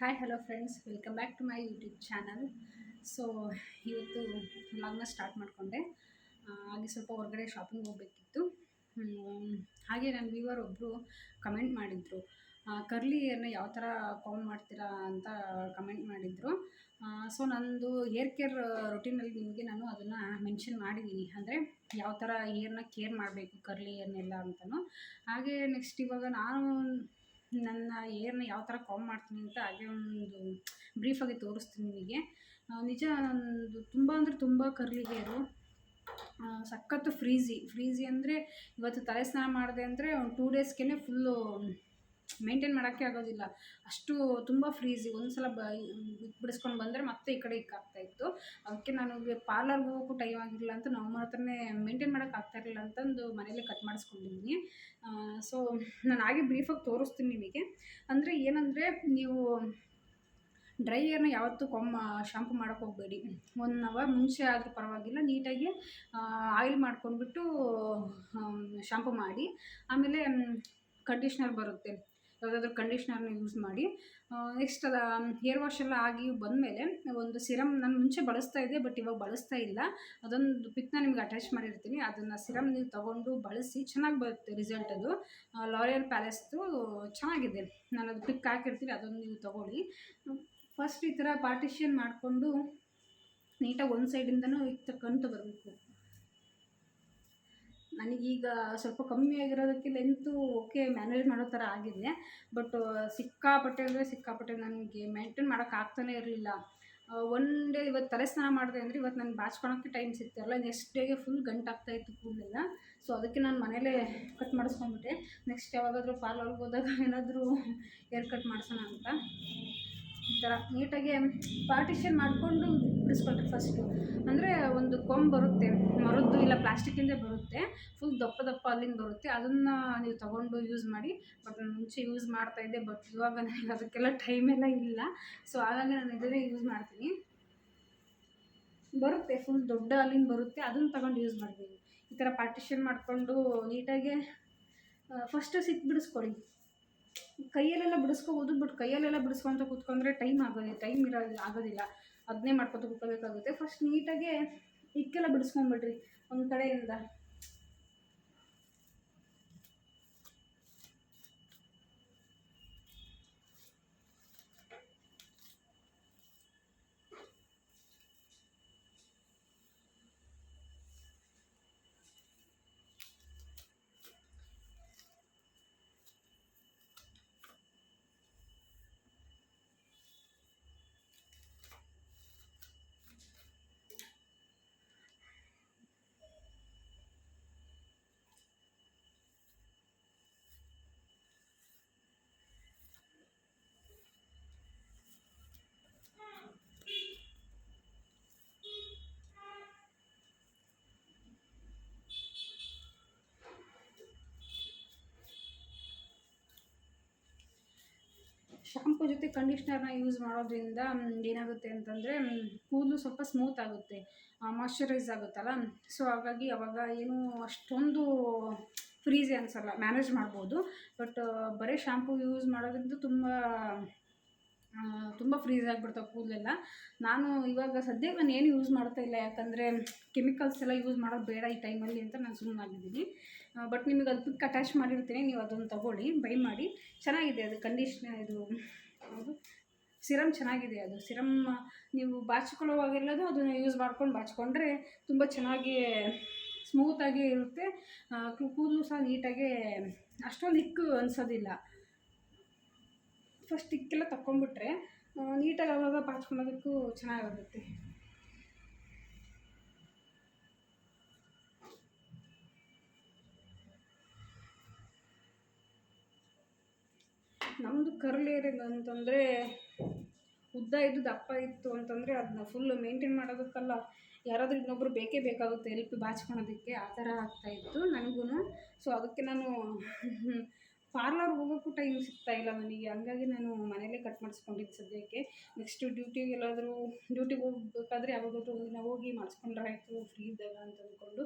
Hi hello friends, welcome back to my YouTube channel. So ಇವತ್ತು ವ್ಲಾಗ್ನ start ಮಾಡಿಕೊಂಡೆ. ಹಾಗೆ ಸ್ವಲ್ಪ ಹೊರಗಡೆ ಶಾಪಿಂಗ್ ಹೋಗಬೇಕಿತ್ತು. ಹಾಗೆ ನನ್ನ ವ್ಯೂವರ್ ಒಬ್ಬರು ಕಮೆಂಟ್ ಮಾಡಿದರು, ಕರ್ಲಿ ಹೇರ್ನ ಯಾವ ಥರ ಕಾಮ್ ಮಾಡ್ತೀರಾ ಅಂತ ಕಮೆಂಟ್ ಮಾಡಿದರು. ಸೊ ನಂದು ಹೇರ್ ಕೇರ್ ರೊಟೀನಲ್ಲಿ ನಿಮಗೆ ನಾನು ಅದನ್ನು ಮೆನ್ಷನ್ ಮಾಡಿದ್ದೀನಿ, ಅಂದರೆ ಯಾವ ಥರ ಹೇರ್ನ ಕೇರ್ ಮಾಡಬೇಕು ಕರ್ಲಿ ಹೇರ್ನೆಲ್ಲ ಅಂತಲೂ. ಹಾಗೆ ನೆಕ್ಸ್ಟ್ ಇವಾಗ ನಾನು ನನ್ನ ಹೇರ್ನ ಯಾವ ಥರ ಕಾಮ್ ಮಾಡ್ತೀನಿ ಅಂತ ಹಾಗೆ ಒಂದು ಬ್ರೀಫಾಗಿ ತೋರಿಸ್ತೀನಿ ನಿಮಗೆ. ನಿಜ ನಂದು ತುಂಬ ಅಂದರೆ ತುಂಬ ಕರ್ಲಿ ಹೇರು, ಸಖತ್ತು ಫ್ರೀಝಿ ಅಂದರೆ ಇವತ್ತು ತಲೆ ಸ್ನಾನ ಮಾಡಿದೆ ಅಂದರೆ ಒಂದು 2 ಡೇಸ್ಗೆ ಫುಲ್ಲು ಮೇಂಟೈನ್ ಮಾಡೋಕ್ಕೆ ಆಗೋದಿಲ್ಲ, ಅಷ್ಟು ತುಂಬ ಫ್ರೀಝಿ. ಒಂದು ಸಲ ಬಿಡಿಸ್ಕೊಂಡು ಬಂದರೆ ಮತ್ತೆ ಈ ಕಡೆ ಇಕ್ಕಾಗ್ತಾಯಿತ್ತು. ಅದಕ್ಕೆ ನನಗೆ ಪಾರ್ಲರ್ಗೆ ಹೋಗೋಕ್ಕೂ ಟೈಮ್ ಆಗಿರಲಿಲ್ಲ ಅಂತ ನಮ್ಮಮ್ಮನ ಹತ್ರನೇ ಮೇಂಟೈನ್ ಮಾಡೋಕ್ಕಾಗ್ತಾಯಿರಲಿಲ್ಲ ಅಂತಂದು ಮನೇಲೇ ಕಟ್ ಮಾಡಿಸ್ಕೊಂಡಿದ್ದೀನಿ. ಸೊ ನಾನು ಹಾಗೆ ಬ್ರೀಫಾಗಿ ತೋರಿಸ್ತೀನಿ ನಿಮಗೆ. ಅಂದರೆ ಏನಂದರೆ, ನೀವು ಡ್ರೈ ಹೇರ್ನ ಯಾವತ್ತೂ ಶಾಂಪು ಮಾಡೋಕ್ಕೆ ಹೋಗಬೇಡಿ. 1 ಅವರ್ ಮುಂಚೆ ಆದರೂ ಪರವಾಗಿಲ್ಲ, ನೀಟಾಗಿ ಆಯಿಲ್ ಮಾಡ್ಕೊಂಡ್ಬಿಟ್ಟು ಶಾಂಪು ಮಾಡಿ. ಆಮೇಲೆ ಕಂಡೀಷ್ನರ್ ಬರುತ್ತೆ, ಯಾವುದಾದ್ರೂ ಕಂಡೀಷ್ನರ್ನ ಯೂಸ್ ಮಾಡಿ. ನೆಕ್ಸ್ಟ್ ಹೇರ್ ವಾಶ್ ಎಲ್ಲ ಆಗಿ ಬಂದಮೇಲೆ ಒಂದು ಸಿರಮ್ ನಾನು ಮುಂಚೆ ಬಳಸ್ತಾ ಇದ್ದೆ, ಬಟ್ ಇವಾಗ ಬಳಸ್ತಾ ಇಲ್ಲ. ಅದೊಂದು ಪಿಕ್ನ ನಿಮ್ಗೆ ಅಟ್ಯಾಚ್ ಮಾಡಿರ್ತೀನಿ, ಅದನ್ನು ಸಿರಮ್ ನೀವು ತೊಗೊಂಡು ಬಳಸಿ, ಚೆನ್ನಾಗಿ ಬರುತ್ತೆ ರಿಸಲ್ಟ್. ಅದು ಲಾರಿಯಲ್ ಪ್ಯಾಲೇಸ್ದು ಚೆನ್ನಾಗಿದೆ, ನಾನು ಅದು ಪಿಕ್ ಹಾಕಿರ್ತೀನಿ, ಅದೊಂದು ನೀವು ತೊಗೊಳ್ಳಿ. ಫಸ್ಟ್ ಈ ಥರ ಪಾರ್ಟಿಷನ್ ಮಾಡಿಕೊಂಡು ನೀಟಾಗಿ ಒಂದು ಸೈಡಿಂದನೂ ತಗೊಂಡು ಬರಬೇಕು. ನನಗೀಗ ಸ್ವಲ್ಪ ಕಮ್ಮಿ ಆಗಿರೋದಕ್ಕೆ ಲೆಂತು ಓಕೆ ಮ್ಯಾನೇಜ್ ಮಾಡೋ ಥರ ಆಗಿದೆ, ಬಟ್ ಸಿಕ್ಕಾಪಟ್ಟೆ ಅಂದರೆ ಸಿಕ್ಕಾಪಟ್ಟೆ ನನಗೆ ಮೇಂಟೈನ್ ಮಾಡೋಕ್ಕಾಗ್ತಾನೇ ಇರಲಿಲ್ಲ. ಒನ್ ಡೇ ಇವತ್ತು ತಲೆ ಸ್ನಾನ ಮಾಡಿದೆ ಅಂದರೆ ಇವತ್ತು ನನಗೆ ಬಾಚ್ಕೊಳೋಕ್ಕೆ ಟೈಮ್ ಸಿಗ್ತಾಯಿರಲ್ಲ, ನೆಕ್ಸ್ಟ್ ಡೇಗೆ ಫುಲ್ ಗಂಟಾಗ್ತಾಯಿತ್ತು ಕೂದಲೆಲ್ಲ. ಸೊ ಅದಕ್ಕೆ ನಾನು ಮನೇಲೇ ಕಟ್ ಮಾಡಿಸ್ಕೊಂಡ್ಬಿಟ್ಟೆ. ನೆಕ್ಸ್ಟ್ ಯಾವಾಗಾದರೂ ಪಾರ್ಲರ್ಗೆ ಹೋದಾಗ ಏನಾದರೂ ಹೇರ್ ಕಟ್ ಮಾಡಿಸೋಣ ಅಂತ ಈ ಥರ ನೀಟಾಗಿ ಪಾರ್ಟಿಷನ್ ಮಾಡಿಕೊಂಡು ಬಿಡಿಸ್ಕೊಳ್ರಿ ಫಸ್ಟು. ಅಂದರೆ ಒಂದು ಕೊಂಬ್ ಬರುತ್ತೆ ಮರದ್ದು, ಇಲ್ಲ ಪ್ಲಾಸ್ಟಿಕ್ಕಿಂದೇ ಬರುತ್ತೆ, ಫುಲ್ ದಪ್ಪ ದಪ್ಪ ಅಲ್ಲಿಂದ ಬರುತ್ತೆ, ಅದನ್ನು ನೀವು ತೊಗೊಂಡು ಯೂಸ್ ಮಾಡಿ. ಬಟ್ ನಾನು ಮುಂಚೆ ಯೂಸ್ ಮಾಡ್ತಾಯಿದ್ದೆ, ಬಟ್ ಇವಾಗ ನನಗೆ ಅದಕ್ಕೆಲ್ಲ ಟೈಮೆಲ್ಲ ಇಲ್ಲ. ಸೊ ಹಾಗಾಗಿ ನಾನು ಇದನ್ನೇ ಯೂಸ್ ಮಾಡ್ತೀನಿ. ಬರುತ್ತೆ ಫುಲ್ ದೊಡ್ಡ ಅಲ್ಲಿಂದ ಬರುತ್ತೆ, ಅದನ್ನು ತಗೊಂಡು ಯೂಸ್ ಮಾಡ್ತೀವಿ. ಈ ಥರ ಪಾರ್ಟಿಷನ್ ಮಾಡಿಕೊಂಡು ನೀಟಾಗಿ ಫಸ್ಟು ಬಿಡಿಸ್ಕೊಳ್ಳಿ. ಕೈಯಲ್ಲೆಲ್ಲ ಬಿಡಿಸ್ಕೋಬೋದು, ಬಟ್ ಕೈಯಲ್ಲೆಲ್ಲ ಬಿಡಿಸ್ಕೊತ ಕೂತ್ಕೊಂಡ್ರೆ ಟೈಮ್ ಆಗೋದಿಲ್ಲ, ಅದನ್ನೇ ಮಾಡ್ಕೊತ ಕೂತ್ಕೋಬೇಕಾಗುತ್ತೆ. ಫಸ್ಟ್ ನೀಟಾಗೆ ಇಕ್ಕೆಲ್ಲ ಬಿಡಿಸ್ಕೊಂಬಿಡ್ರಿ ಒಂದು ಕಡೆಯಿಂದ. ಶಾಂಪು ಜೊತೆ ಕಂಡೀಷ್ನರ್ನ ಯೂಸ್ ಮಾಡೋದ್ರಿಂದ ಏನಾಗುತ್ತೆ ಅಂತಂದರೆ, ಕೂದಲು ಸ್ವಲ್ಪ ಸ್ಮೂತ್ ಆಗುತ್ತೆ, ಮಾಯ್ಶ್ಚರೈಸ್ ಆಗುತ್ತಲ್ಲ. ಸೊ ಹಾಗಾಗಿ ಅವಾಗ ಏನೂ ಅಷ್ಟೊಂದು ಫ್ರೀಝಿ ಅನಿಸಲ್ಲ, ಮ್ಯಾನೇಜ್ ಮಾಡ್ಬೋದು. ಬಟ್ ಬರೀ ಶಾಂಪು ಯೂಸ್ ಮಾಡೋದ್ರಿಂದ ತುಂಬ ಫ್ರೀಝ್ ಆಗಿಬಿಡ್ತಾವೆ ಕೂದಲೆಲ್ಲ. ನಾನು ಇವಾಗ ಸದ್ಯಕ್ಕೆ ನಾನು ಏನು ಯೂಸ್ ಮಾಡ್ತಾ ಇಲ್ಲ, ಯಾಕಂದರೆ ಕೆಮಿಕಲ್ಸ್ ಎಲ್ಲ ಯೂಸ್ ಮಾಡೋದು ಬೇಡ ಈ ಟೈಮಲ್ಲಿ ಅಂತ ನಾನು ಸುಮ್ಮನಾಗಿದ್ದೀನಿ. ಬಟ್ ನಿಮಗೆ ಅದು ಪಿಕ್ ಅಟ್ಯಾಚ್ ಮಾಡಿರ್ತೀನಿ, ನೀವು ಅದನ್ನು ತೊಗೊಳ್ಳಿ, ಬೈ ಮಾಡಿ. ಚೆನ್ನಾಗಿದೆ ಅದು ಇದು ಅದು ಸಿರಮ್ ಚೆನ್ನಾಗಿದೆ. ಅದು ಸಿರಮ್ ನೀವು ಬಾಚಿಕೊಳ್ಳುವಾಗೆಲ್ಲದು ಅದನ್ನು ಯೂಸ್ ಮಾಡ್ಕೊಂಡು ಬಾಚಿಕೊಂಡ್ರೆ ತುಂಬ ಚೆನ್ನಾಗಿ ಸ್ಮೂತಾಗಿ ಇರುತ್ತೆ. ಕೂದಲು ಸಹ ನೀಟಾಗಿ ಅಷ್ಟೊಂದು ಅನಿಸೋದಿಲ್ಲ. ಫಸ್ಟ್ ಇಕ್ಕೆಲ್ಲ ತಗೊಂಡ್ಬಿಟ್ರೆ ನೀಟಾಗಿ ಆವಾಗ ಬಾಚ್ಕೊಳ್ಳೋದಕ್ಕೂ ಚೆನ್ನಾಗಾಗುತ್ತೆ. ನಮ್ಮದು ಕರ್ಲ್ ಹೇರ್ ಅಂತಂದರೆ ಉದ್ದ ಇದ್ದು ದಪ್ಪ ಇತ್ತು ಅಂತಂದರೆ ಅದನ್ನ ಫುಲ್ಲು ಮೇಂಟೈನ್ ಮಾಡೋದಕ್ಕಲ್ಲ, ಯಾರಾದರೂ ಇನ್ನೊಬ್ಬರು ಬೇಕೇ ಬೇಕಾಗುತ್ತೆ ಹೆಲ್ಪ್ ಬಾಚ್ಕೊಳೋದಕ್ಕೆ, ಆ ಥರ ಆಗ್ತಾಯಿತ್ತು ನನಗೂ. ಸೊ ಅದಕ್ಕೆ ನಾನು ಪಾರ್ಲರ್ಗೆ ಹೋಗೋಕ್ಕೂ ಟೈಮ್ ಸಿಗ್ತಾಯಿಲ್ಲ ನನಗೆ, ಹಂಗಾಗಿ ನಾನು ಮನೇಲೇ ಕಟ್ ಮಾಡಿಸ್ಕೊಂಡಿದ್ದು ಸದ್ಯಕ್ಕೆ. ನೆಕ್ಸ್ಟು ಡ್ಯೂಟಿಗೆ ಹೋಗ್ಬೇಕಾದ್ರೆ ಯಾವಾಗಾದರೂ ಒಂದಿನ ಹೋಗಿ ಮಾಡಿಸ್ಕೊಂಡ್ರೆ ಆಯಿತು ಫ್ರೀ ಇದ್ದಾಗ ಅಂತ ಅಂದ್ಕೊಂಡು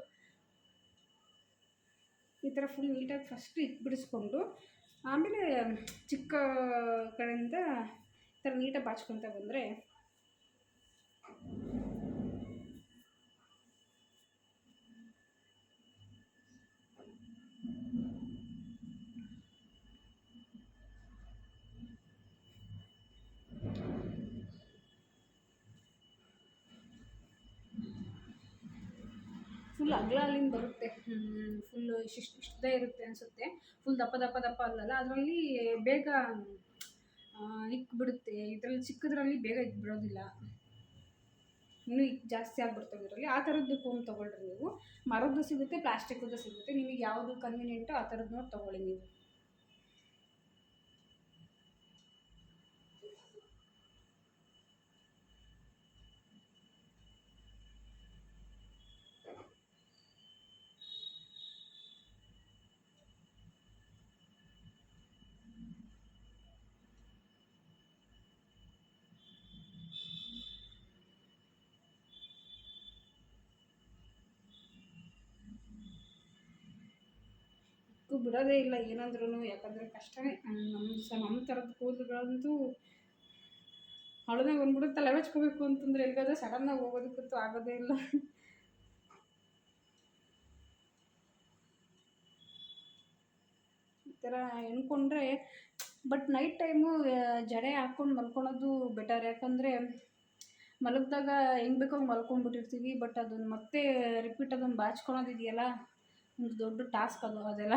ಈ ಥರ ಫುಲ್ ನೀಟಾಗಿ ಫಸ್ಟ್ ಬಿಡಿಸ್ಕೊಂಡು, ಆಮೇಲೆ ಚಿಕ್ಕ ಕಡೆಯಿಂದ ಈ ಥರ ನೀಟಾಗಿ ಬಾಚ್ಕೊತ ಬಂದರೆ ಫುಲ್ ಅಗಲ ಅಲ್ಲಿಂದ ಬರುತ್ತೆ. ಫುಲ್ಲು ಇಷ್ಟದೇ ಇರುತ್ತೆ ಅನಿಸುತ್ತೆ. ಫುಲ್ ದಪ್ಪ ದಪ್ಪ ದಪ್ಪ ಅಲ್ಲಲ್ಲ, ಅದರಲ್ಲಿ ಬೇಗ ಇಕ್ಬಿಡುತ್ತೆ. ಇದರಲ್ಲಿ ಚಿಕ್ಕದ್ರಲ್ಲಿ ಬೇಗ ಇಕ್ಬಿಡೋದಿಲ್ಲ, ಇನ್ನೂ ಜಾಸ್ತಿ ಆಗಿಬಿಡ್ತವೆ ಇದರಲ್ಲಿ. ಆ ಥರದ್ದು ಫೋನ್ ತೊಗೊಳ್ರಿ ನೀವು. ಮರದ್ದು ಸಿಗುತ್ತೆ, ಪ್ಲಾಸ್ಟಿಕ್ದು ಸಿಗುತ್ತೆ, ನಿಮಗೆ ಯಾವುದು ಕನ್ವೀನಿಯೆಂಟೋ ಆ ಥರದ್ದು ನೋಡಿ ತೊಗೊಳ್ಳಿ ನೀವು. ಬಿಡೋದೇ ಇಲ್ಲ ಏನಾದ್ರೂ, ಯಾಕಂದರೆ ಕಷ್ಟವೇ. ನಮ್ಮ ಥರದ ಕೂದಲುಗಳಂತೂ ಹಳದಾಗ ಬಂದ್ಬಿಡುತ್ತೆ. ತಲೆ ಹಚ್ಕೋಬೇಕು ಅಂತಂದರೆ ಎಲ್ಲಿಗಾದ್ರೆ ಸಡನ್ನಾಗಿ ಹೋಗೋದಕ್ಕಂತೂ ಆಗೋದೇ ಇಲ್ಲ. ಈ ಥರ ಎಣ್ಕೊಂಡ್ರೆ, ಬಟ್ ನೈಟ್ ಟೈಮು ಜಡೆ ಹಾಕ್ಕೊಂಡು ಮಲ್ಕೊಳೋದು ಬೆಟರ್. ಯಾಕಂದರೆ ಮಲಗಿದಾಗ ಹೆಂಗೆ ಬೇಕೋ ಹಂಗೆ ಮಲ್ಕೊಂಡ್ಬಿಟ್ಟಿರ್ತೀವಿ, ಬಟ್ ಅದನ್ನು ಮತ್ತೆ ರಿಪೀಟ್ ಅದನ್ನು ಬಾಚ್ಕೊಳೋದಿದೆಯಲ್ಲ, ಒಂದು ದೊಡ್ಡ ಟಾಸ್ಕ್ ಅದೆಲ್ಲ.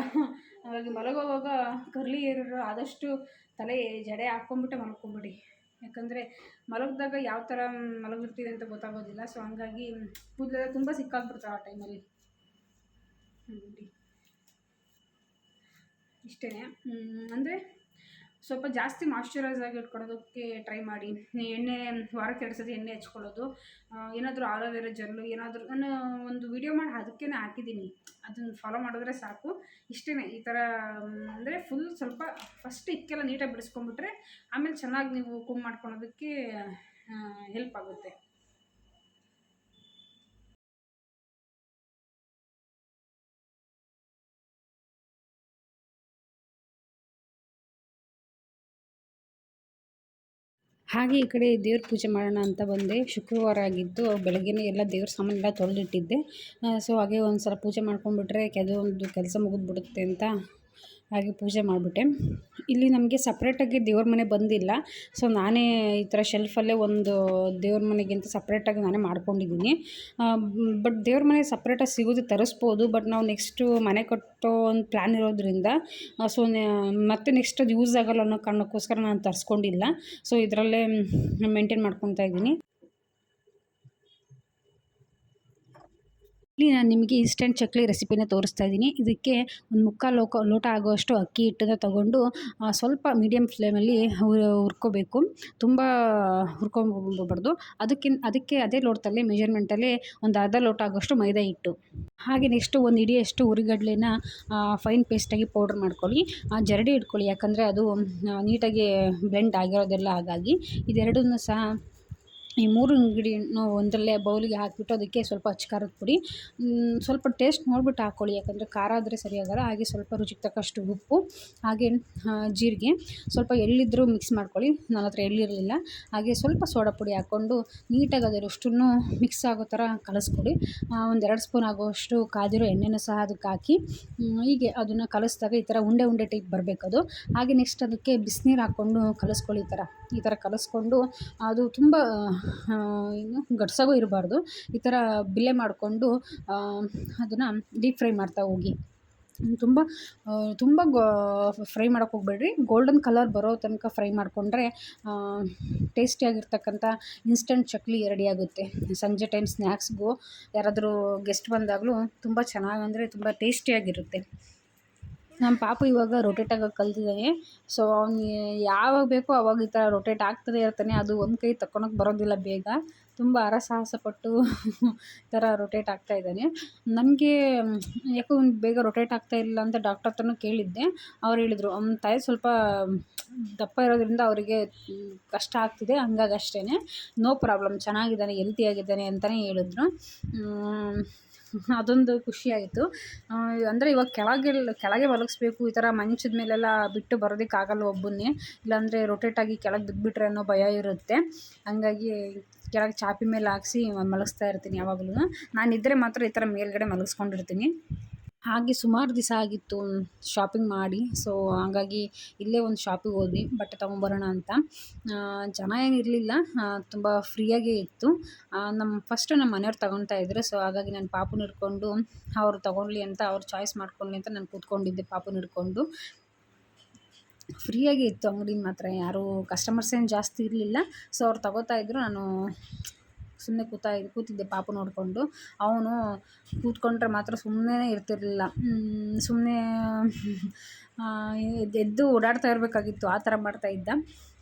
ಹಾಗಾಗಿ ಮಲಗೋವಾಗ ಕರ್ಲಿ ಏರ್ ಆದಷ್ಟು ತಲೆ ಜಡೆ ಹಾಕ್ಕೊಂಬಿಟ್ಟೆ ಮಲ್ಕೊಂಬಿಡಿ. ಯಾಕಂದರೆ ಮಲಗಿದಾಗ ಯಾವ ಥರ ಮಲಗಿರ್ತೀವಿ ಅಂತ ಗೊತ್ತಾಗೋದಿಲ್ಲ. ಸೊ ಹಂಗಾಗಿ ಕೂದಲೆಲ್ಲ ತುಂಬ ಸಿಕ್ಕಾಗ್ಬಿಡ್ತಾವೆ ಆ ಟೈಮಲ್ಲಿ. ನೋಡಿ ಇಷ್ಟೇ. ಅಂದರೆ ಸ್ವಲ್ಪ ಜಾಸ್ತಿ ಮಾಯ್ಶ್ಚರೈಸ್ ಆಗಿ ಇಟ್ಕೊಳ್ಳೋದಕ್ಕೆ ಟ್ರೈ ಮಾಡಿ. ಎಣ್ಣೆ ವಾರಕ್ಕೆ 2 ಸತಿ ಎಣ್ಣೆ ಹಚ್ಕೊಳ್ಳೋದು, ಏನಾದರೂ ಆಲೋವೆರಾ ಜೆಲ್ಲು ಏನಾದರೂ ನಾನು ಒಂದು ವಿಡಿಯೋ ಮಾಡಿ ಅದಕ್ಕೇ ಹಾಕಿದ್ದೀನಿ, ಅದನ್ನು ಫಾಲೋ ಮಾಡಿದ್ರೆ ಸಾಕು. ಇಷ್ಟೇ. ಈ ಥರ ಅಂದರೆ ಫುಲ್ ಸ್ವಲ್ಪ ಫಸ್ಟ್ ಇಕ್ಕೆಲ್ಲ ನೀಟಾಗಿ ಬಿಡಿಸ್ಕೊಂಬಿಟ್ರೆ ಆಮೇಲೆ ಚೆನ್ನಾಗಿ ನೀವು ಕುಮ್ ಮಾಡ್ಕೊಳೋದಕ್ಕೆ ಹೆಲ್ಪ್ ಆಗುತ್ತೆ. ಹಾಗೆ ಈ ಕಡೆ ದೇವ್ರ ಪೂಜೆ ಮಾಡೋಣ ಅಂತ ಬಂದೆ. ಶುಕ್ರವಾರ ಆಗಿದ್ದು ಬೆಳಗ್ಗೆನೇ ಎಲ್ಲ ದೇವ್ರ ಸಾಮಾನೆಲ್ಲ ತೊಳೆದಿಟ್ಟಿದ್ದೆ. ಸೊ ಹಾಗೆ ಒಂದು ಸಲ ಪೂಜೆ ಮಾಡ್ಕೊಂಡ್ಬಿಟ್ರೆ ಕೆಲವೊಂದು ಕೆಲಸ ಮುಗಿದ್ಬಿಡುತ್ತೆ ಅಂತ ಹಾಗೆ ಪೂಜೆ ಮಾಡಿಬಿಟ್ಟೆ. ಇಲ್ಲಿ ನಮಗೆ ಸಪ್ರೇಟಾಗಿ ದೇವ್ರ ಮನೆ ಬಂದಿಲ್ಲ. ಸೊ ನಾನೇ ಈ ಥರ ಶೆಲ್ಫಲ್ಲೇ ಒಂದು ದೇವ್ರ ಮನೆಗೆ ಅಂತ ಸಪ್ರೇಟಾಗಿ ನಾನೇ ಮಾಡ್ಕೊಂಡಿದ್ದೀನಿ. ಬಟ್ ದೇವ್ರ ಮನೆ ಸಪ್ರೇಟಾಗಿ ಸಿಗೋದು ತರಿಸ್ಬೋದು, ಬಟ್ ನಾವು ನೆಕ್ಸ್ಟು ಮನೆ ಕಟ್ಟೋ ಒಂದು ಪ್ಲ್ಯಾನ್ ಇರೋದ್ರಿಂದ ಸೊ ಮತ್ತೆ ನೆಕ್ಸ್ಟ್ ಅದು ಯೂಸ್ ಆಗೋಲ್ಲ ಅನ್ನೋ ಕಾರಣಕ್ಕೋಸ್ಕರ ನಾನು ತರಿಸ್ಕೊಂಡಿಲ್ಲ. ಸೊ ಇದರಲ್ಲೇ ಮೇಂಟೈನ್ ಮಾಡ್ಕೊತಾ ಇದ್ದೀನಿ. ಇಲ್ಲಿ ನಾನು ನಿಮಗೆ ಇನ್ಸ್ಟೆಂಟ್ ಚಕ್ಲಿ ರೆಸಿಪಿನ ತೋರಿಸ್ತಾ ಇದ್ದೀನಿ. ಇದಕ್ಕೆ ಒಂದು ಮುಕ್ಕಾಲು ಲೋಟ ಆಗುವಷ್ಟು ಅಕ್ಕಿ ಹಿಟ್ಟನ್ನು ತಗೊಂಡು ಸ್ವಲ್ಪ ಮೀಡಿಯಮ್ ಫ್ಲೇಮಲ್ಲಿ ಹುರ್ಕೋಬೇಕು. ತುಂಬ ಹುರ್ಕೊಂಬಬಾರ್ದು. ಅದಕ್ಕೆ ಅದೇ ಲೋಟದಲ್ಲಿ ಮೆಜರ್ಮೆಂಟಲ್ಲಿ ಒಂದು ಅರ್ಧ ಲೋಟ ಆಗುವಷ್ಟು ಮೈದಾ ಹಿಟ್ಟು, ಹಾಗೆ ನೆಕ್ಸ್ಟು ಒಂದು ಇಡಿಯಷ್ಟು ಹುರಿಗಡಲೆನ ಫೈನ್ ಪೇಸ್ಟಾಗಿ ಪೌಡ್ರ್ ಮಾಡ್ಕೊಳ್ಳಿ. ಜರಡಿ ಇಟ್ಕೊಳ್ಳಿ, ಯಾಕಂದರೆ ಅದು ನೀಟಾಗಿ ಬ್ಲೆಂಡ್ ಆಗಿರೋದೆಲ್ಲ. ಹಾಗಾಗಿ ಇದೆರಡನ್ನೂ ಸಹ ಈ 3 ಇಂಗ್ರೀಡಿಯೆಂಟ್ನು ಒಂದರಲ್ಲೇ ಬೌಲಿಗೆ ಹಾಕಿಬಿಟ್ಟು ಅದಕ್ಕೆ ಸ್ವಲ್ಪ ಅಚ್ಚ ಖಾರದ ಪುಡಿ, ಸ್ವಲ್ಪ ಟೇಸ್ಟ್ ನೋಡಿಬಿಟ್ಟು ಹಾಕ್ಕೊಳ್ಳಿ, ಯಾಕಂದರೆ ಖಾರ ಆದರೆ ಸರಿಯಾಗಲ್ಲ. ಹಾಗೆ ಸ್ವಲ್ಪ ರುಚಿಗೆ ತಕ್ಕಷ್ಟು ಉಪ್ಪು, ಹಾಗೆ ಜೀರಿಗೆ, ಸ್ವಲ್ಪ ಎಳ್ಳಿದ್ರೂ ಮಿಕ್ಸ್ ಮಾಡ್ಕೊಳ್ಳಿ. ನನ್ನ ಹತ್ರ ಎಳ್ಳಿರಲಿಲ್ಲ. ಹಾಗೆ ಸ್ವಲ್ಪ ಸೋಡಾ ಪುಡಿ ಹಾಕ್ಕೊಂಡು ನೀಟಾಗಿ ಅದರಷ್ಟನ್ನು ಮಿಕ್ಸ್ ಆಗೋ ಥರ ಕಲಿಸ್ಕೊಡಿ. ಒಂದು 2 ಸ್ಪೂನ್ ಆಗೋಷ್ಟು ಕಾದಿರೋ ಎಣ್ಣೆನೂ ಸಹ ಅದಕ್ಕೆ ಹಾಕಿ ಹೀಗೆ ಅದನ್ನು ಕಲಿಸಿದಾಗ ಈ ಥರ ಉಂಡೆ ಉಂಡೆ ಟೈಪ್ ಬರಬೇಕದು. ಹಾಗೆ ನೆಕ್ಸ್ಟ್ ಅದಕ್ಕೆ ಬಿಸಿನೀರು ಹಾಕ್ಕೊಂಡು ಕಲಿಸ್ಕೊಳ್ಳಿ. ಈ ಥರ ಕಲಿಸ್ಕೊಂಡು ಅದು ತುಂಬ ಏನು ಗಟ್ಸಾಗೂ ಇರಬಾರ್ದು. ಈ ಥರ ಬಿಲ್ಲೆ ಮಾಡಿಕೊಂಡು ಅದನ್ನು ಡೀಪ್ ಫ್ರೈ ಮಾಡ್ತಾ ಹೋಗಿ. ತುಂಬ ಫ್ರೈ ಮಾಡೋಕ್ಕೆ ಹೋಗಬೇಡ್ರಿ. ಗೋಲ್ಡನ್ ಕಲರ್ ಬರೋ ತನಕ ಫ್ರೈ ಮಾಡಿಕೊಂಡ್ರೆ ಟೇಸ್ಟಿಯಾಗಿರ್ತಕ್ಕಂಥ ಇನ್ಸ್ಟೆಂಟ್ ಚಕ್ಲಿ ರೆಡಿಯಾಗುತ್ತೆ. ಸಂಜೆ ಟೈಮ್ ಸ್ನ್ಯಾಕ್ಸ್ಗೂ ಯಾರಾದರೂ ಗೆಸ್ಟ್ ಬಂದಾಗಲೂ ತುಂಬ ಚೆನ್ನಾಗಿ, ಅಂದರೆ ತುಂಬ ಟೇಸ್ಟಿಯಾಗಿರುತ್ತೆ. ನಮ್ಮ ಪಾಪು ಇವಾಗ ರೊಟೇಟ್ ಆಗೋಕ್ಕೆ ಕಲ್ತಿದ್ದಾನೆ. ಸೊ ಅವ್ನು ಯಾವಾಗ ಬೇಕೋ ಆವಾಗ ಈ ಥರ ರೊಟೇಟ್ ಆಗ್ತಲೇ ಇರ್ತಾನೆ. ಅದು ಒಂದು ಕೈ ತಕ್ಕೊಳಕ್ಕೆ ಬರೋದಿಲ್ಲ ಬೇಗ. ತುಂಬ ಹರಸಾಹಸ ಪಟ್ಟು ಈ ಥರ ರೊಟೇಟ್ ಆಗ್ತಾಯಿದ್ದಾನೆ. ನನಗೆ ಯಾಕೋ ಬೇಗ ರೊಟೇಟ್ ಆಗ್ತಾಯಿಲ್ಲ ಅಂತ ಡಾಕ್ಟರ್ ಹತ್ರನೂ ಕೇಳಿದ್ದೆ. ಅವ್ರು ಹೇಳಿದರು, ಅವ್ನ ತಾಯಿ ಸ್ವಲ್ಪ ದಪ್ಪ ಇರೋದ್ರಿಂದ ಅವರಿಗೆ ಕಷ್ಟ ಆಗ್ತಿದೆ, ಹಂಗಾಗಿ ಅಷ್ಟೇ, ನೋ ಪ್ರಾಬ್ಲಮ್, ಚೆನ್ನಾಗಿದ್ದಾನೆ, ಹೆಲ್ತಿಯಾಗಿದ್ದಾನೆ ಅಂತಲೇ ಹೇಳಿದ್ರು. ಅದೊಂದು ಖುಷಿ ಆಯಿತು. ಅಂದರೆ ಇವಾಗ ಕೆಳಗೆ ಮಲಗಿಸ್ಬೇಕು, ಈ ಥರ ಮಂಚದ ಮೇಲೆಲ್ಲ ಬಿಟ್ಟು ಬರೋದಕ್ಕಾಗಲ್ಲ ಒಬ್ಬನ್ನೇ, ಇಲ್ಲಾಂದರೆ ರೊಟೇಟಾಗಿ ಕೆಳಗೆ ಬಿದ್ದುಬಿಟ್ರೆ ಅನ್ನೋ ಭಯ ಇರುತ್ತೆ. ಹಂಗಾಗಿ ಕೆಳಗೆ ಚಾಪಿ ಮೇಲೆ ಹಾಕ್ಸಿ ಮಲಗಿಸ್ತಾ ಇರ್ತೀನಿ ಯಾವಾಗಲೂ. ನಾನಿದ್ದರೆ ಮಾತ್ರ ಈ ಥರ ಮೇಲ್ಗಡೆ ಮಲಗಿಸ್ಕೊಂಡಿರ್ತೀನಿ. ಹಾಗೆ ಸುಮಾರು ದಿವಸ ಆಗಿತ್ತು ಶಾಪಿಂಗ್ ಮಾಡಿ. ಸೊ ಹಾಗಾಗಿ ಇಲ್ಲೇ ಒಂದು ಶಾಪಿಗೆ ಹೋದ್ವಿ ಬಟ್ಟೆ ತೊಗೊಂಬರೋಣ ಅಂತ. ಜನ ಏನಿರಲಿಲ್ಲ, ತುಂಬ ಫ್ರೀಯಾಗೇ ಇತ್ತು. ಫಸ್ಟು ನಮ್ಮ ಮನೆಯವ್ರು ತೊಗೊಳ್ತಾ ಇದ್ರು. ಸೊ ಹಾಗಾಗಿ ನಾನು ಪಾಪುನ ಹಿಡ್ಕೊಂಡು ಅವ್ರು ತೊಗೊಳ್ಲಿ ಅಂತ, ಅವ್ರು ಚಾಯ್ಸ್ ಮಾಡ್ಕೊಳ್ಳಿ ಅಂತ ನಾನು ಕೂತ್ಕೊಂಡಿದ್ದೆ ಪಾಪುನ ಹಿಡ್ಕೊಂಡು. ಫ್ರೀಯಾಗೇ ಇತ್ತು ಅಂಗಡಿ ಮಾತ್ರ, ಯಾರೂ ಕಸ್ಟಮರ್ಸ್ ಏನು ಜಾಸ್ತಿ ಇರಲಿಲ್ಲ. ಸೊ ಅವ್ರು ತೊಗೋತಾ ಇದ್ರು, ನಾನು ಸುಮ್ಮನೆ ಕೂತಿದ್ದೆ ಪಾಪು ನೋಡಿಕೊಂಡು. ಅವನು ಕೂತ್ಕೊಂಡ್ರೆ ಮಾತ್ರ ಸುಮ್ಮನೆ ಇರ್ತಿರಲಿಲ್ಲ, ಸುಮ್ಮನೆ ಎದ್ದು ಓಡಾಡ್ತಾ ಇರಬೇಕಾಗಿತ್ತು, ಆ ಥರ ಮಾಡ್ತಾಯಿದ್ದ.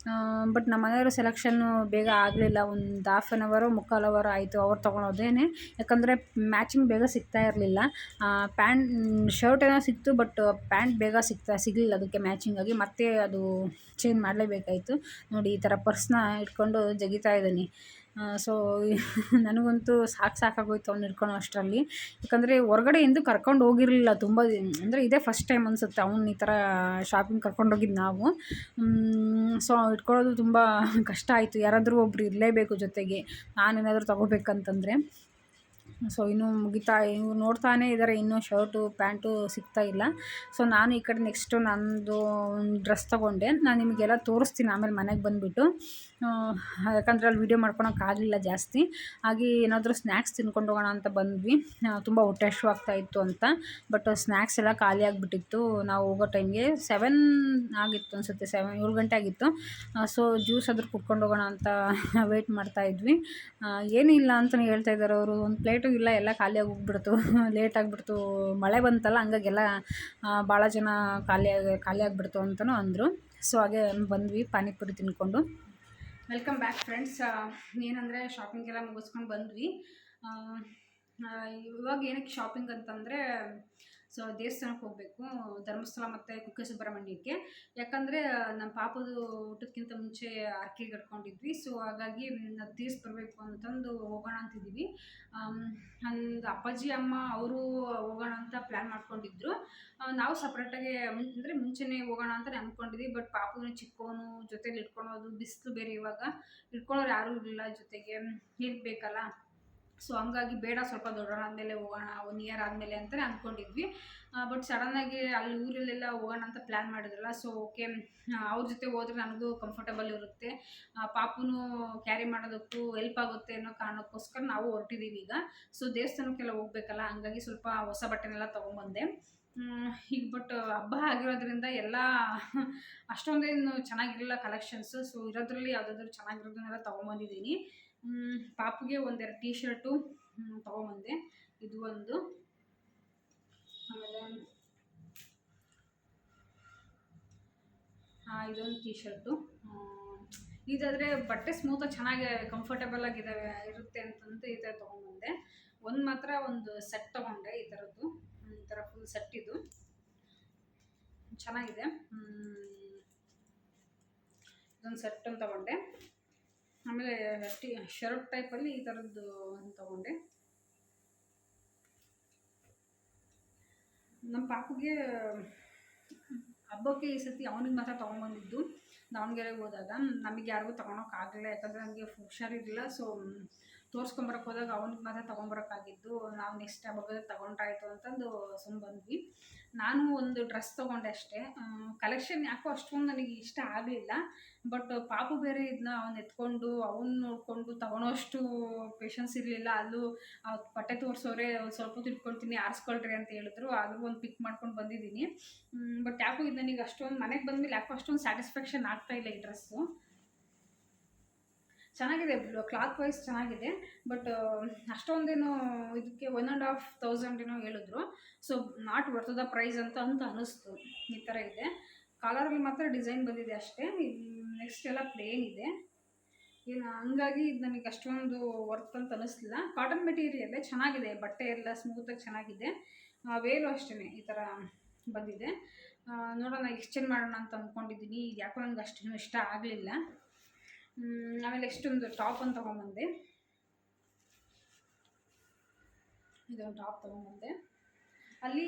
ಬಟ್ ನಮ್ಮ ಮನೆಯವ್ರ ಸೆಲೆಕ್ಷನ್ನು ಬೇಗ ಆಗಲಿಲ್ಲ. ಒಂದು ಹಾಫ್ ಆನ್ ಅವರು ಮುಕ್ಕಾಲು ಅವರ್ ಆಯಿತು ಅವ್ರು ತೊಗೊಳೋದೇನೆ. ಯಾಕಂದರೆ ಮ್ಯಾಚಿಂಗ್ ಬೇಗ ಸಿಗ್ತಾ ಇರಲಿಲ್ಲ. ಶರ್ಟ್ ಏನೋ ಸಿಕ್ತು, ಬಟ್ ಪ್ಯಾಂಟ್ ಬೇಗ ಸಿಗಲಿಲ್ಲ ಅದಕ್ಕೆ ಮ್ಯಾಚಿಂಗಾಗಿ. ಮತ್ತೆ ಅದು ಚೇಂಜ್ ಮಾಡಲೇಬೇಕಾಯಿತು. ನೋಡಿ ಈ ಥರ ಪರ್ಸ್ನ ಇಟ್ಕೊಂಡು ಜಗಿತಾ ಇದ್ದೀನಿ. ಸೊ ನನಗಂತೂ ಸಾಕಾಗೋಯ್ತು ಅವ್ನು ಹಿಡ್ಕೊಳೋ ಅಷ್ಟರಲ್ಲಿ. ಯಾಕಂದರೆ ಹೊರಗಡೆ ಎಂದೂ ಕರ್ಕೊಂಡು ಹೋಗಿರಲಿಲ್ಲ ತುಂಬ ಅಂದರೆ ಇದೇ ಫಸ್ಟ್ ಟೈಮ್ ಅನಿಸುತ್ತೆ ಅವ್ನು ಈ ಥರ ಶಾಪಿಂಗ್ ಕರ್ಕೊಂಡೋಗಿದ್ದು ನಾವು. ಸೊ ಇಟ್ಕೊಳ್ಳೋದು ತುಂಬ ಕಷ್ಟ ಆಯಿತು. ಯಾರಾದರೂ ಒಬ್ಬರು ಇರಲೇಬೇಕು ಜೊತೆಗೆ, ನಾನೇನಾದರೂ ತೊಗೋಬೇಕಂತಂದರೆ. ಸೊ ಇನ್ನೂ ಇವ್ರು ನೋಡ್ತಾನೇ ಇದ್ದಾರೆ, ಇನ್ನೂ ಶರ್ಟು ಪ್ಯಾಂಟು ಸಿಗ್ತಾ ಇಲ್ಲ. ಸೊ ನಾನು ಈ ಕಡೆ ನೆಕ್ಸ್ಟು ನಂದು ಡ್ರೆಸ್ ತೊಗೊಂಡೆ. ನಾನು ನಿಮಗೆಲ್ಲ ತೋರಿಸ್ತೀನಿ ಆಮೇಲೆ ಮನೆಗೆ ಬಂದುಬಿಟ್ಟು. ಯಾಕಂದರೆ ಅಲ್ಲಿ ವೀಡಿಯೋ ಮಾಡ್ಕೊಳಕ್ಕಾಗಲಿಲ್ಲ ಜಾಸ್ತಿ. ಹಾಗೆ ಏನಾದರೂ ಸ್ನ್ಯಾಕ್ಸ್ ತಿನ್ಕೊಂಡು ಹೋಗೋಣ ಅಂತ ಬಂದ್ವಿ. ತುಂಬ ಹೊಟ್ಟೆ ಹಸಿವಾಗ್ತಾಯಿತ್ತು ಅಂತ. ಬಟ್ ಸ್ನ್ಯಾಕ್ಸ್ ಎಲ್ಲ ಖಾಲಿ ಆಗಿಬಿಟ್ಟಿತ್ತು ನಾವು ಹೋಗೋ ಟೈಮ್ಗೆ. 7 ಆಗಿತ್ತು ಅನಿಸುತ್ತೆ, 7 ಗಂಟೆ ಆಗಿತ್ತು. ಸೊ ಜ್ಯೂಸ್ ಆದರೂ ಕುಡ್ಕೊಂಡು ಹೋಗೋಣ ಅಂತ ವೆಯ್ಟ್ ಮಾಡ್ತಾಯಿದ್ವಿ. ಏನಿಲ್ಲ ಅಂತಲೇ ಹೇಳ್ತಾ ಇದ್ದಾರೆ ಅವರು. ಒಂದು ಪ್ಲೇಟು ಇಲ್ಲ, ಎಲ್ಲ ಖಾಲಿಯಾಗಿ ಹೋಗ್ಬಿಡ್ತು. ಲೇಟ್ ಆಗಿಬಿಡ್ತು, ಮಳೆ ಬಂತಲ್ಲ, ಹಂಗಾಗೆಲ್ಲ ಭಾಳ ಜನ ಖಾಲಿ ಆಗಿಬಿಡ್ತು ಅಂತಲೂ ಅಂದರು. ಸೊ ಹಾಗೆ ಬಂದ್ವಿ ಪಾನಿಪುರಿ ತಿನ್ಕೊಂಡು. Welcome back friends. ಏನಂದರೆ ಶಾಪಿಂಗೆಲ್ಲ ಮುಗಿಸ್ಕೊಂಡು ಬಂದ್ವಿ. ಇವಾಗ ಏನಕ್ಕೆ ಶಾಪಿಂಗ್ ಅಂತಂದರೆ, ಸೊ ದೇವಸ್ಥಾನಕ್ಕೆ ಹೋಗಬೇಕು, ಧರ್ಮಸ್ಥಳ ಮತ್ತು ಕುಕ್ಕೆ ಸುಬ್ರಹ್ಮಣ್ಯಕ್ಕೆ. ಯಾಕಂದರೆ ನಮ್ಮ ಪಾಪದು ಊಟಕ್ಕಿಂತ ಮುಂಚೆ ಹರಕೆ ಕಟ್ಕೊಂಡಿದ್ವಿ. ಸೊ ಹಾಗಾಗಿ ಅದು ತೀರಿಸ್ಬರ್ಬೇಕು ಅಂತಂದು ಹೋಗೋಣ ಅಂತಿದ್ದೀವಿ. ಒಂದು ಅಪ್ಪಾಜಿ ಅಮ್ಮ ಅವರು ಹೋಗೋಣ ಅಂತ ಪ್ಲ್ಯಾನ್ ಮಾಡ್ಕೊಂಡಿದ್ರು. ನಾವು ಸಪ್ರೇಟಾಗಿ ಅಂದರೆ ಮುಂಚೆನೇ ಹೋಗೋಣ ಅಂತ ಅಂದ್ಕೊಂಡಿದ್ವಿ. ಬಟ್ ಪಾಪುನ ಚಿಕ್ಕವನು ಜೊತೆಲಿ ಇಟ್ಕೊಳೋದು, ಬಿಸಿಲು ಬೇರೆ, ಇವಾಗ ಇಟ್ಕೊಳ್ಳೋರು ಯಾರೂ ಇರಲಿಲ್ಲ ಜೊತೆಗೆ, ಇರಬೇಕಲ್ಲ. ಸೊ ಹಂಗಾಗಿ ಬೇಡ, ಸ್ವಲ್ಪ ದೊಡ್ಡವರಾದಮೇಲೆ ಹೋಗೋಣ, 1 ಇಯರ್ ಆದಮೇಲೆ ಅಂತಲೇ ಅಂದ್ಕೊಂಡಿದ್ವಿ. ಬಟ್ ಸಡನ್ನಾಗಿ ಅಲ್ಲಿ ಊರಲ್ಲೆಲ್ಲ ಹೋಗೋಣ ಅಂತ ಪ್ಲ್ಯಾನ್ ಮಾಡಿದ್ರಲ್ಲ. ಸೊ ಓಕೆ, ಅವ್ರ ಜೊತೆ ಹೋದ್ರೆ ನನಗೂ ಕಂಫರ್ಟಬಲ್ ಇರುತ್ತೆ, ಪಾಪುನೂ ಕ್ಯಾರಿ ಮಾಡೋದಕ್ಕೂ ಹೆಲ್ಪ್ ಆಗುತ್ತೆ ಅನ್ನೋ ಕಾರಣಕ್ಕೋಸ್ಕರ ನಾವು ಹೊರಟಿದ್ದೀವಿ ಈಗ. ಸೊ ದೇವಸ್ಥಾನಕ್ಕೆಲ್ಲ ಹೋಗ್ಬೇಕಲ್ಲ, ಹಂಗಾಗಿ ಸ್ವಲ್ಪ ಹೊಸ ಬಟ್ಟೆನೆಲ್ಲ ತೊಗೊಂಬಂದೆ. ಈಗ ಬಟ್ ಹಬ್ಬ ಆಗಿರೋದ್ರಿಂದ ಎಲ್ಲ ಅಷ್ಟೊಂದೇನು ಚೆನ್ನಾಗಿರಲಿಲ್ಲ ಕಲೆಕ್ಷನ್ಸು. ಸೊ ಇರೋದ್ರಲ್ಲಿ ಯಾವುದಾದ್ರೂ ಚೆನ್ನಾಗಿರೋದನ್ನೆಲ್ಲ ತೊಗೊಂಬಂದಿದ್ದೀನಿ. ಪಾಪುಗೆ 1-2 ಟೀ ಶರ್ಟು ತೊಗೊಂಬಂದೆ. ಇದು ಒಂದು, ಆಮೇಲೆ ಇದೊಂದು ಟೀ ಶರ್ಟು. ಇದಾದರೆ ಬಟ್ಟೆ ಸ್ಮೂತಾಗಿ ಚೆನ್ನಾಗಿ ಕಂಫರ್ಟಬಲ್ ಆಗಿದ್ದಾವೆ ಇರುತ್ತೆ ಅಂತಂದು ಈ ಥರ ತೊಗೊಂಬಂದೆ. ಒಂದು ಸೆಟ್ ತೊಗೊಂಡೆ, ಈ ಥರದ್ದು, ಈ ಥರ ಫುಲ್ ಸೆಟ್. ಇದು ಚೆನ್ನಾಗಿದೆ. ಇದೊಂದು ಸೆಟ್ಟನ್ನು ತೊಗೊಂಡೆ. ಆಮೇಲೆ ಶರ್ಟ್ ಟೈಪಲ್ಲಿ ಈ ಥರದ್ದು ತೊಗೊಂಡೆ. ನಮ್ಮ ಪಾಪುಗೆ ಹಬ್ಬಕ್ಕೆ ಈ ಸತಿ ಅವನಿಗೆ ಮಾತ್ರ ತೊಗೊಂಬಂದಿದ್ದು. ದಾವಣಗೆರೆಗೆ ಹೋದಾಗ ನಮಗೆ ಯಾರಿಗೂ ತೊಗೊಳಕ್ಕಾಗಲಿಲ್ಲ, ಯಾಕಂದರೆ ನನಗೆ ಹುಷಾರಿರಲಿಲ್ಲ. ಸೊ ತೋರಿಸ್ಕೊಂಬರಕ್ಕೆ ಹೋದಾಗ ಅವನಿಗೆ ಮಾತ್ರ ತೊಗೊಂಬರೋಕ್ಕಾಗಿದ್ದು. ನಾವು ನೆಕ್ಸ್ಟ್ ಹಬ್ಬಕ್ಕೆ ತೊಗೊಂಡ್ರಾಯ್ತು ಅಂತಂದು ಸುಮ್ಮನೆ ಬಂದ್ವಿ. ನಾನು ಒಂದು ಡ್ರೆಸ್ ತೊಗೊಂಡೆ ಅಷ್ಟೇ. ಕಲೆಕ್ಷನ್ ಯಾಕೋ ಅಷ್ಟೊಂದು ನನಗೆ ಇಷ್ಟ ಆಗಲಿಲ್ಲ. ಬಟ್ ಪಾಪು ಬೇರೆ ಇದನ್ನ ಅವ್ನು ಎತ್ಕೊಂಡು ಅವ್ನು ನೋಡಿಕೊಂಡು ತೊಗೊಳೋಷ್ಟು ಪೇಷನ್ಸ್ ಇರಲಿಲ್ಲ. ಅಲ್ಲೂ ಬಟ್ಟೆ ತೋರಿಸೋರೆ, ಸ್ವಲ್ಪ ಹೊತ್ತು ಇಟ್ಕೊಳ್ತೀನಿ, ಆರಿಸ್ಕೊಳ್ರಿ ಅಂತ ಹೇಳಿದ್ರು. ಆದರೂ ಒಂದು ಪಿಕ್ ಮಾಡ್ಕೊಂಡು ಬಂದಿದ್ದೀನಿ. ಬಟ್ ಯಾಕೋ ಇದು ನನಗೆ ಅಷ್ಟೊಂದು, ಮನೆಗೆ ಬಂದಮೇಲೆ ಯಾಕೋ ಅಷ್ಟೊಂದು ಸ್ಯಾಟಿಸ್ಫ್ಯಾಕ್ಷನ್ ಆಗ್ತಾಯಿಲ್ಲ ಈ ಡ್ರೆಸ್ಸು. ಚೆನ್ನಾಗಿದೆ, ಕ್ಲಾತ್ ವೈಸ್ ಚೆನ್ನಾಗಿದೆ. ಬಟ್ ಅಷ್ಟೊಂದೇನು ಇದಕ್ಕೆ 1,500 ಏನೋ ಹೇಳಿದ್ರು. So not worth the price ಅಂತ ಅನ್ನಿಸ್ತು. ಈ ಥರ ಇದೆ. ಕಾಲರಲ್ಲಿ ಮಾತ್ರ ಡಿಸೈನ್ ಬಂದಿದೆ ಅಷ್ಟೇ, ನೆಕ್ಸ್ಟ್ ಎಲ್ಲ ಪ್ಲೇನ್ ಇದೆ. ಹಂಗಾಗಿ ಇದು ನನಗೆ ಅಷ್ಟೊಂದು ವರ್ತ್ ಅಂತ ಅನ್ನಿಸ್ಲಿಲ್ಲ. ಕಾಟನ್ ಮೆಟೀರಿಯಲ್ಲೇ ಚೆನ್ನಾಗಿದೆ, ಬಟ್ಟೆ ಎಲ್ಲ ಸ್ಮೂತಾಗಿ ಚೆನ್ನಾಗಿದೆ. ವೇಲು ಅಷ್ಟೇ ಈ ಥರ ಬಂದಿದೆ. ನೋಡೋಣ, ಎಕ್ಸ್ಚೇಂಜ್ ಮಾಡೋಣ ಅಂತ ಅಂದ್ಕೊಂಡಿದ್ದೀನಿ. ಯಾಕೋ ನನಗೆ ಅಷ್ಟೇನು ಇಷ್ಟ ಆಗಲಿಲ್ಲ. ಆಮೇಲೆ ನೆಕ್ಸ್ಟ್ ಒಂದು ಟಾಪ್ ಅಂತ ತೊಗೊಂಬಂದೆ. ಇದೊಂದು ಟಾಪ್ ತೊಗೊಂಡ್ಬಂದೆ. ಅಲ್ಲಿ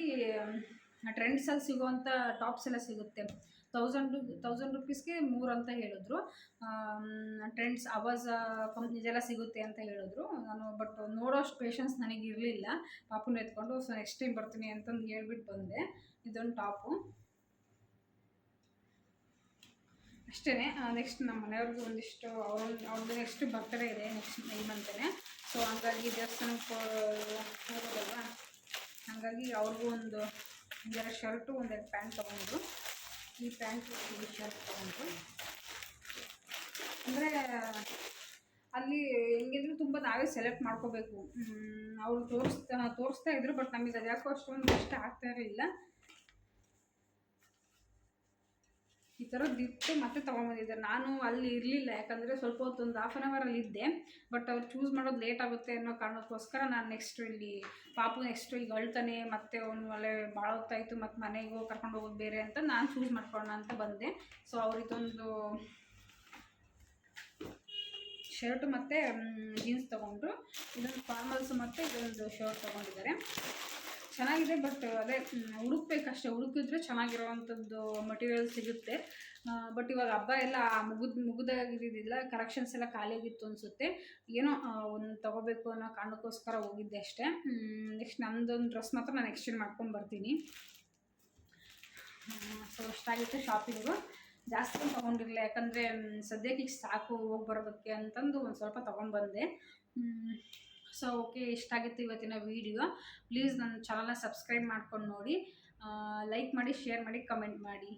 ಟ್ರೆಂಡ್ಸಲ್ಲಿ ಸಿಗೋವಂಥ ಟಾಪ್ಸ್ ಎಲ್ಲ ಸಿಗುತ್ತೆ. 1000 ರುಪೀಸ್ಗೆ 3 ಅಂತ ಹೇಳಿದ್ರು. ಟ್ರೆಂಡ್ಸ್ ಅವಾಜ್ ಕಂಪ್ನಿದೆಲ್ಲ ಸಿಗುತ್ತೆ ಅಂತ ಹೇಳಿದ್ರು. ನಾನು ಬಟ್ ನೋಡೋಷ್ಟು ಪೇಷನ್ಸ್ ನನಗಿರಲಿಲ್ಲ ಪಾಪುನ ಎತ್ಕೊಂಡು. ಸೊ ನೆಕ್ಸ್ಟ್ ಟೈಮ್ ಬರ್ತೀನಿ ಅಂತಂದು ಹೇಳ್ಬಿಟ್ಟು ಬಂದೆ. ಇದೊಂದು ಟಾಪು ಅಷ್ಟೇ. ನೆಕ್ಸ್ಟ್ ನಮ್ಮ ಮನೆಯವ್ರಿಗೂ ಒಂದಿಷ್ಟು ಅವ್ರದ್ದು ನೆಕ್ಸ್ಟ್ ಬರ್ತಡೇ ಇದೆ ನೆಕ್ಸ್ಟ್ ಈ ಮಂತೇ. ಸೊ ಹಂಗಾಗಿ ದೇವಸ್ಥಾನಕ್ಕೆ ಹೋಗೋದಲ್ವ, ಹಾಗಾಗಿ ಅವ್ರಿಗೂ ಒಂದು 2 ಶರ್ಟು 1 ಪ್ಯಾಂಟ್ ತೊಗೊಂಡ್ರು. ಈ ಪ್ಯಾಂಟ್ ಈ ಶರ್ಟ್ ತೊಗೊಂಡ್ರು. ಅಂದರೆ ಅಲ್ಲಿ ಹೆಂಗಿದ್ರು ತುಂಬ ನಾವೇ ಸೆಲೆಕ್ಟ್ ಮಾಡ್ಕೋಬೇಕು. ಅವರು ತೋರಿಸ್ತಾ ಇದ್ರು, ಬಟ್ ನಮಗೆ ಅದು ಯಾಕೋ ಅಷ್ಟೊಂದು ಇಷ್ಟ ಆಗ್ತಾ ಇರಲಿಲ್ಲ. ಈ ಥರದ್ದು ಇತ್ತು ಮತ್ತೆ ತೊಗೊಂಬಂದಿದ್ದೆ. ನಾನು ಅಲ್ಲಿ ಇರಲಿಲ್ಲ, ಯಾಕಂದರೆ ಸ್ವಲ್ಪ ಹೊತ್ತು ಒಂದು ಹಾಫ್ ಆನ್ ಅವರಲ್ಲಿ ಇದ್ದೆ. ಬಟ್ ಅವ್ರು ಚೂಸ್ ಮಾಡೋದು ಲೇಟ್ ಆಗುತ್ತೆ ಅನ್ನೋ ಕಾರಣಕ್ಕೋಸ್ಕರ ನಾನು ನೆಕ್ಸ್ಟ್ ಇಲ್ಲಿ ನೆಕ್ಸ್ಟು ಈಗ ಅಳ್ತಾನೆ, ಮತ್ತು ಅವನು ಅಲ್ಲೇ ಭಾಳ ಹೊತ್ತಾಯಿತು, ಮತ್ತು ಮನೆಗೆ ಕರ್ಕೊಂಡು ಹೋಗೋದು ಬೇರೆ ಅಂತ ನಾನು ಚೂಸ್ ಮಾಡ್ಕೊಳ್ಳೋಣ ಅಂತ ಬಂದೆ. ಸೊ ಅವ್ರಿಗೊಂದು ಶರ್ಟು ಮತ್ತು ಜೀನ್ಸ್ ತೊಗೊಂಡ್ರು. ಇದೊಂದು ಫಾರ್ಮಲ್ಸು ಮತ್ತು ಇದೊಂದು ಶರ್ಟ್ ತೊಗೊಂಡಿದ್ದಾರೆ. ಚೆನ್ನಾಗಿದೆ, ಬಟ್ ಅದೇ ಹುಡುಕ್ಬೇಕಷ್ಟೇ. ಹುಡುಕಿದ್ರೆ ಚೆನ್ನಾಗಿರೋವಂಥದ್ದು ಮಟೀರಿಯಲ್ ಸಿಗುತ್ತೆ. ಬಟ್ ಇವಾಗ ಹಬ್ಬ ಎಲ್ಲ ಮುಗಿದಾಗಿದ್ದಿಲ್ಲ, ಕಲೆಕ್ಷನ್ಸ್ ಎಲ್ಲ ಖಾಲಿಯಾಗಿತ್ತು ಅನಿಸುತ್ತೆ. ಏನೋ ಒಂದು ತೊಗೋಬೇಕು ಅನ್ನೋ ಕಾರಣಕ್ಕೋಸ್ಕರ ಹೋಗಿದ್ದೆ ಅಷ್ಟೇ. ನೆಕ್ಸ್ಟ್ ನಮ್ಮದೊಂದು ಡ್ರೆಸ್ ಮಾತ್ರ ನಾನು ಎಕ್ಸ್ಚೇಂಜ್ ಮಾಡ್ಕೊಂಡು ಬರ್ತೀನಿ. ಸೊ ಅಷ್ಟಾಗಿತ್ತು ಶಾಪಿಂಗು. ಜಾಸ್ತಿ ತೊಗೊಂಡಿರಲಿಲ್ಲ, ಯಾಕಂದರೆ ಸದ್ಯಕ್ಕೆ ಈಗ ಸಾಕು ಹೋಗಿ ಬರೋದಕ್ಕೆ ಅಂತಂದು ಒಂದು ಸ್ವಲ್ಪ ತೊಗೊಂಡ್ಬಂದೆ. ಸೊ ಓಕೆ, ಇಷ್ಟಾಗಿತ್ತು ಇವತ್ತಿನ ವೀಡಿಯೋ. ಪ್ಲೀಸ್ ನನ್ನ ಚಾನಲ್ನ ಸಬ್ಸ್ಕ್ರೈಬ್ ಮಾಡ್ಕೊಂಡು ನೋಡಿ, ಲೈಕ್ ಮಾಡಿ, ಶೇರ್ ಮಾಡಿ, ಕಮೆಂಟ್ ಮಾಡಿ.